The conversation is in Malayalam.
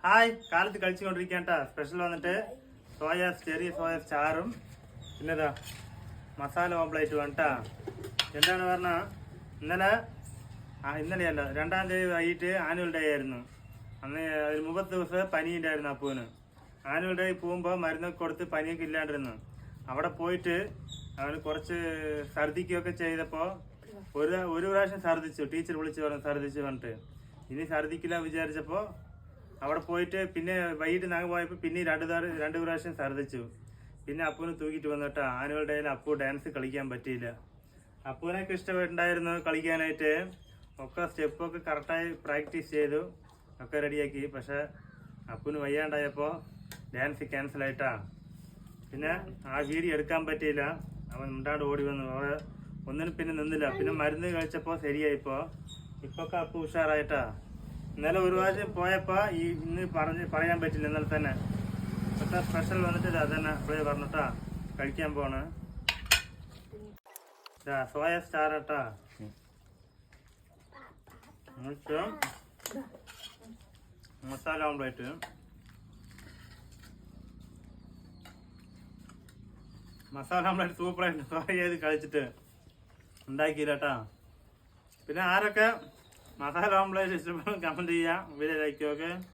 ഹായ് കാലത്ത് കഴിച്ചുകൊണ്ടിരിക്കേണ്ട സ്പെഷ്യൽ വന്നിട്ട് ചെറിയ സോയ ചാറും പിന്നെതാ മസാല ഓംപ്ലേറ്റ് വേണ്ട. എന്താണ് പറഞ്ഞാൽ ഇന്നലെയല്ല 2-ാം തീയതി വൈകിട്ട് ആനുവൽ ഡേ ആയിരുന്നു. അന്ന് അതിന് 30 ദിവസം പനിയുണ്ടായിരുന്നു അപ്പൂന്. ആനുവൽ ഡേ പോകുമ്പോൾ മരുന്നൊക്കെ കൊടുത്ത് പനിയൊക്കെ ഇല്ലാണ്ടിരുന്നു. അവിടെ പോയിട്ട് അവന് കുറച്ച് ഛർദിക്കുകയൊക്കെ ചെയ്തപ്പോൾ ഒരു പ്രാവശ്യം ഛർദിച്ചു. ടീച്ചർ വിളിച്ച് പറഞ്ഞു ഛർദിച്ചു പറഞ്ഞിട്ട്. ഇനി ഛർദിക്കില്ല വിചാരിച്ചപ്പോൾ അവിടെ പോയിട്ട് പിന്നെ വൈകിട്ട് ഞങ്ങൾ പോയപ്പോൾ പിന്നെ രണ്ട് പ്രാവശ്യം ഛർദിച്ചു. പിന്നെ അപ്പൂന് തൂക്കിയിട്ട് വന്നിട്ട് ആനുവൽ ഡേയിൽ അപ്പു ഡാൻസ് കളിക്കാൻ പറ്റിയില്ല. അപ്പൂനൊക്കെ ഇഷ്ടപ്പെട്ടുണ്ടായിരുന്നു കളിക്കാനായിട്ട്. ഒക്കെ സ്റ്റെപ്പൊക്കെ കറക്റ്റായി പ്രാക്ടീസ് ചെയ്തു, ഒക്കെ റെഡിയാക്കി. പക്ഷെ അപ്പൂന് വയ്യാണ്ടായപ്പോൾ ഡാൻസ് ക്യാൻസലായിട്ടാ. പിന്നെ ആ വീഡിയോ എടുക്കാൻ പറ്റിയില്ല. അവൻ മുണ്ടാണ്ട് ഓടി വന്നു. അവിടെ ഒന്നിനും പിന്നെ നിന്നില്ല. പിന്നെ മരുന്ന് കഴിച്ചപ്പോൾ ശരിയായിപ്പോൾ ഇപ്പൊക്കെ അപ്പു ഉഷാറായിട്ടാ. ഇന്നലെ ഒരു പ്രാവശ്യം പോയപ്പോൾ ഇന്ന് പറയാൻ പറ്റില്ല. ഇന്നലെ തന്നെ പക്ഷെ സ്പെഷ്യൽ വന്നിട്ട് അതന്നെ അപ്പോഴേ പറഞ്ഞിട്ടാ കഴിക്കാൻ പോണ്. സോയ സ്റ്റാർ ആട്ടാ. മസാല ഓംപ്ലേറ്റ്, മസാല ഓംപ്ലേറ്റ് സൂപ്പറായിട്ട് ഫ്രൈ ചെയ്ത് കഴിച്ചിട്ട് ഉണ്ടാക്കിയില്ലാട്ടാ. പിന്നെ ആരൊക്കെ മസാല ഓംപ്ലേറ്റ് ഇഷ്ടപ്പെടും കമൻറ്റ് ചെയ്യാം. വീഡിയോ ലൈക്ക് ഒക്കെ.